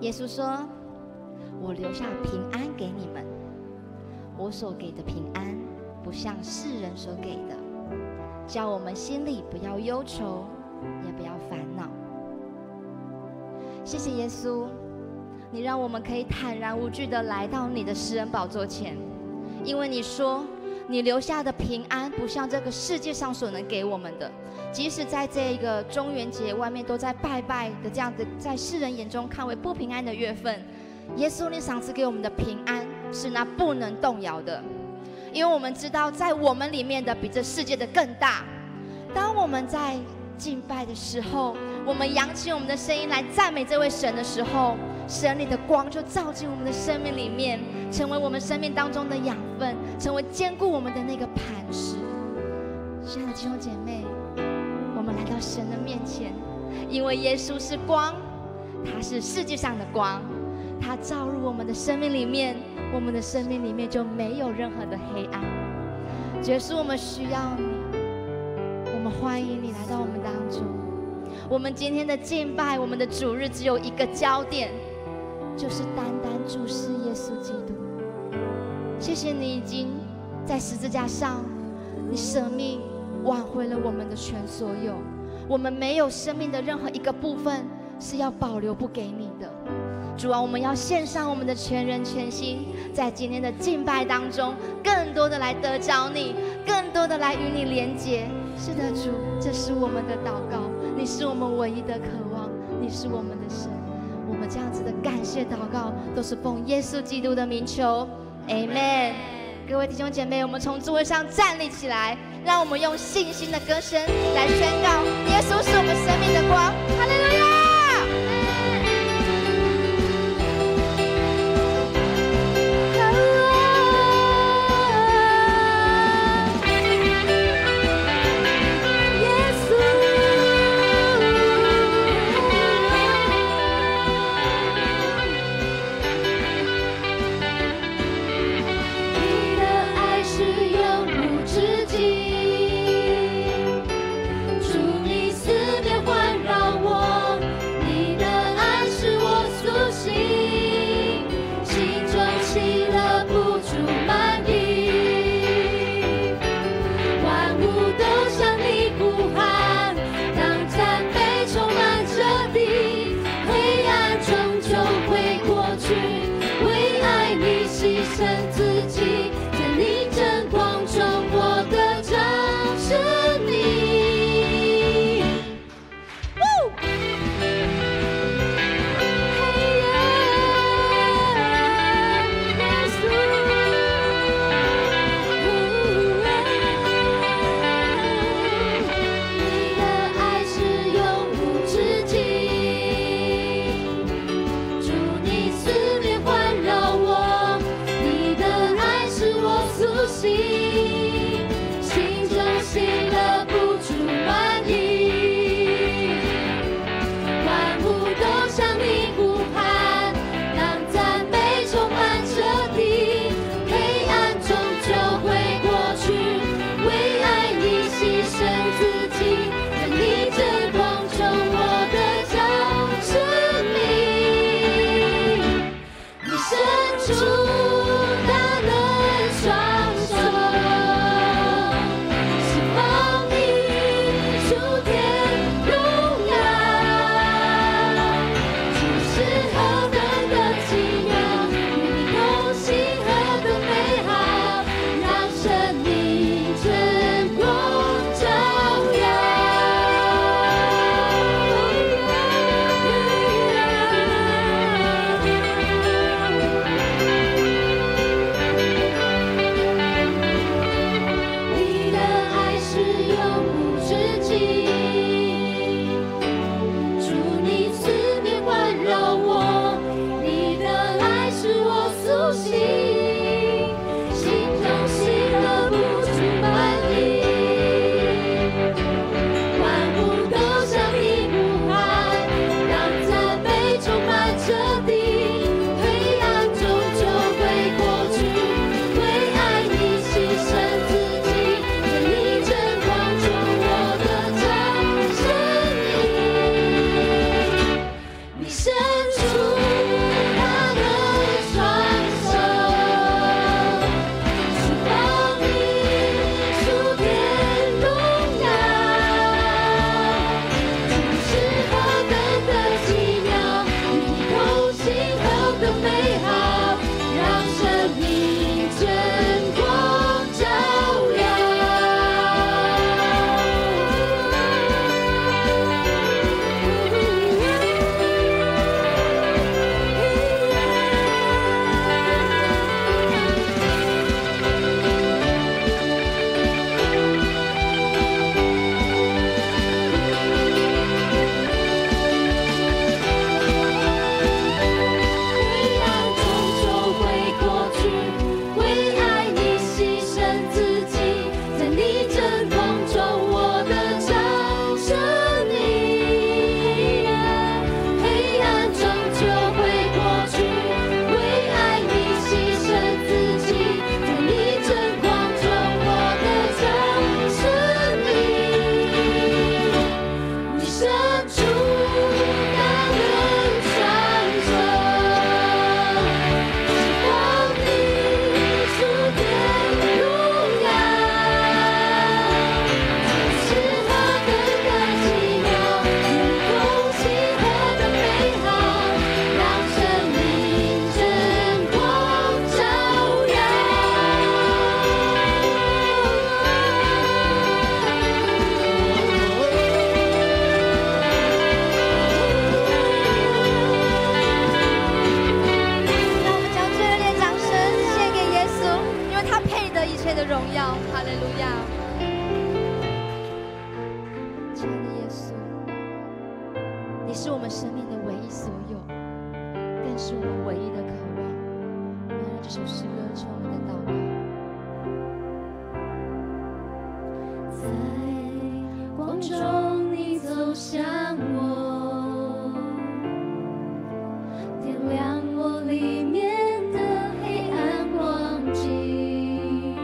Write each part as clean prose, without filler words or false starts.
耶稣说：“我留下平安给你们，我所给的平安，不像世人所给的，叫我们心里不要忧愁，也不要烦恼。”谢谢耶稣，你让我们可以坦然无惧地来到你的施恩宝座前，因为你说你留下的平安不像这个世界上所能给我们的。即使在这个中元节外面都在拜拜的这样的，在世人眼中看为不平安的月份，耶稣你赏赐给我们的平安是那不能动摇的，因为我们知道在我们里面的比这世界的更大。当我们在敬拜的时候，我们扬起我们的声音来赞美这位神的时候，神你的光就照进我们的生命里面，成为我们生命当中的养分，成为坚固我们的那个磐石。亲爱的弟兄姐妹，我们来到神的面前，因为耶稣是光，他是世界上的光，他照入我们的生命里面，我们的生命里面就没有任何的黑暗。耶稣，我们需要你，我们欢迎你来到我们当中。我们今天的敬拜，我们的主日只有一个焦点，就是单单注视耶稣基督。谢谢你已经在十字架上，你舍命挽回了我们的全所有，我们没有生命的任何一个部分是要保留不给你的。主啊，我们要献上我们的全人全心，在今天的敬拜当中，更多的来得着你，更多的来与你连结。是的，主，这是我们的祷告，你是我们唯一的渴望，你是我们的神。我们这样子的感谢祷告，都是奉耶稣基督的名求 ，Amen。各位弟兄姐妹，我们从座位上站立起来，让我们用信心的歌声来宣告：耶稣是我们生命的光。哈利路亚！伸出大能双手。是我们唯一的渴望。我们让这首诗歌成为我们的祷告。在光中你走向我，点亮我里面的黑暗光景，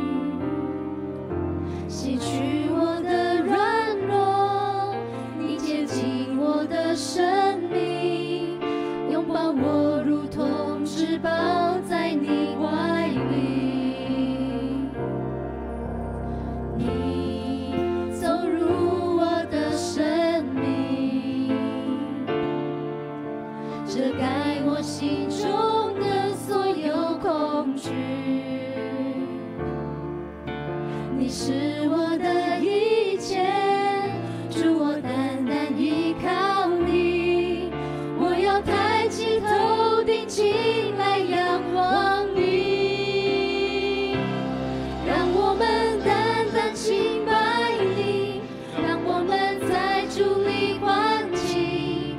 洗去我的软弱，你接近我的生命，拥抱我如同至宝在你怀里。你走入我的生命，遮盖我心中的所有恐惧。你是我的一切，主，我单单依靠你。我要抬起头顶起来仰望你，让我们单单敬拜你，让我们在主里欢喜，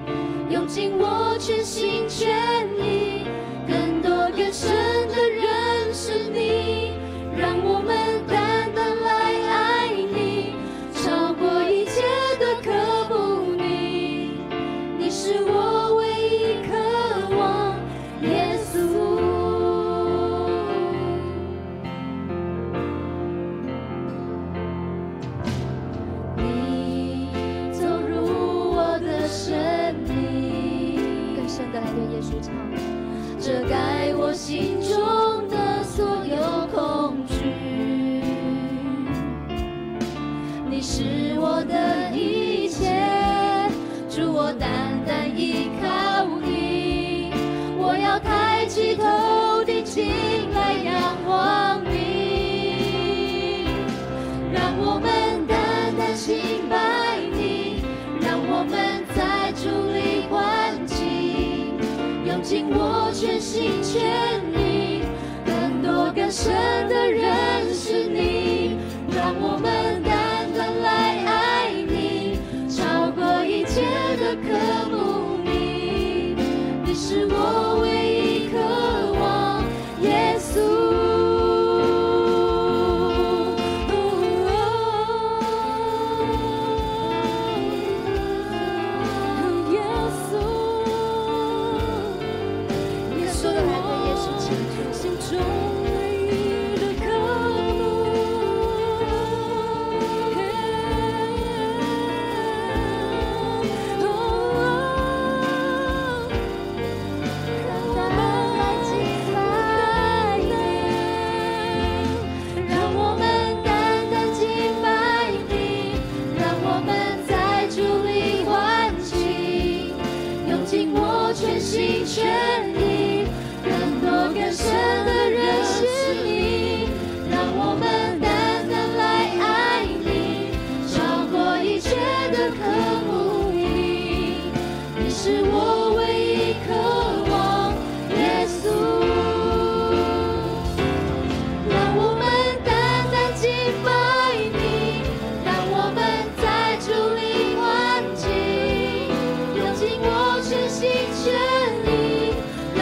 用尽我全心全意，更多更深的认识你，让我们单单来爱你，超过一切的渴慕你。你是我唯一渴望，耶稣。你走入我的生命，更深的来对耶稣唱。遮盖我心中的所有恐惧。你是我的一切，主，我单单依靠你。我要抬起头顶起来仰望你，让我们单单敬拜你，让我们在主里欢喜，用尽我全心全意，更多更深的认识你，让我们单单来爱你，超过一切的渴慕你。你是我唯一渴望，耶稣。耶稣，更多的来对耶稣倾注。心中唯一的渴慕。让我们单单敬拜你，让我们在主里欢喜，用尽我全心全意，更多更深的认识你，让我们单单来爱你，超过一切的渴慕你。你是我唯一渴望，耶稣。让我们单单敬拜你，让我们在主里欢喜，用尽我全心全意，更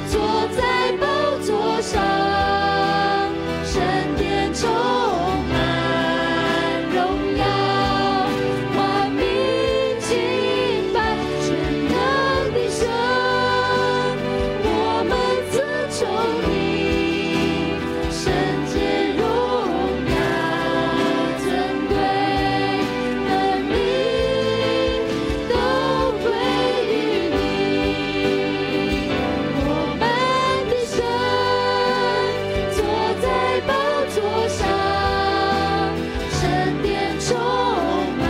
坐在宝座上，神殿充满荣耀，万民敬拜全能的神，我们尊崇你，圣洁荣耀尊贵能力都归于你，我们的神坐在宝座上，神殿充满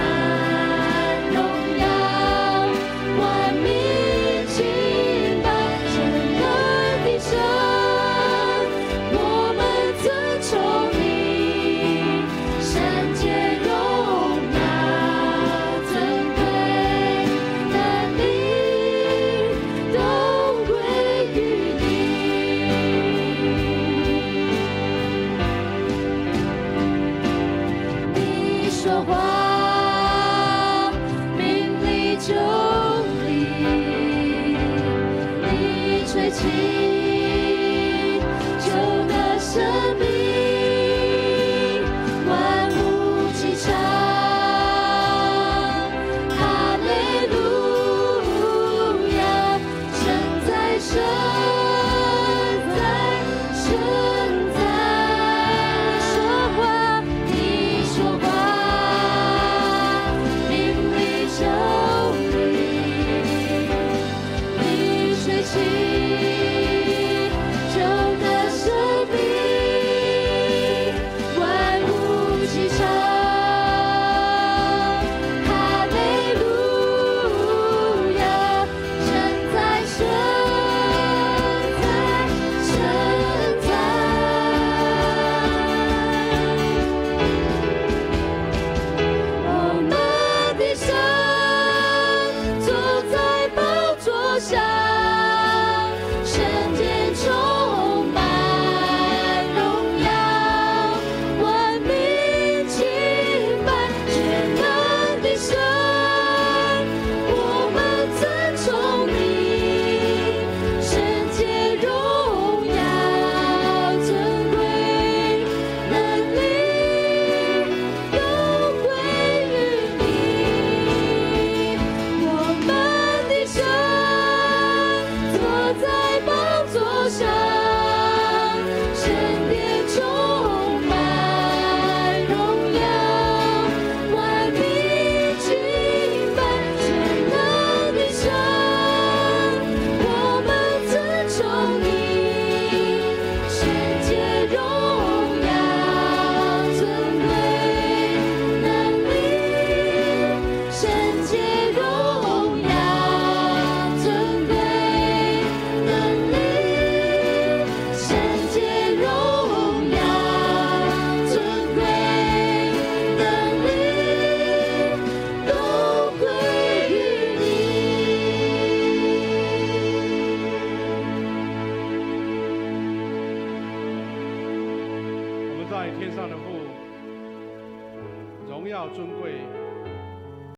荣耀，万民敬拜全能的神，我们尊崇你，圣洁荣耀尊贵能力都归于你。你说话，命里就立；你吹气，就得生命。万物齐唱，哈利路亚，神在，神在，神在。你说话，命里就立；你吹气，就得生命。万物齐唱，哈利路亚，神在，神在，神在。我们的神坐在宝座上，圣殿充满荣耀，万民敬拜全能的神，我们尊崇你，圣洁荣耀尊贵能力都归于你，我们的神坐在宝座上，神殿充满荣耀，万民敬拜全能的神，我们尊崇你，圣洁荣耀尊贵能力，圣洁荣耀尊贵能力，圣洁荣耀尊贵能力都归于你。我们在天上的父，荣耀尊贵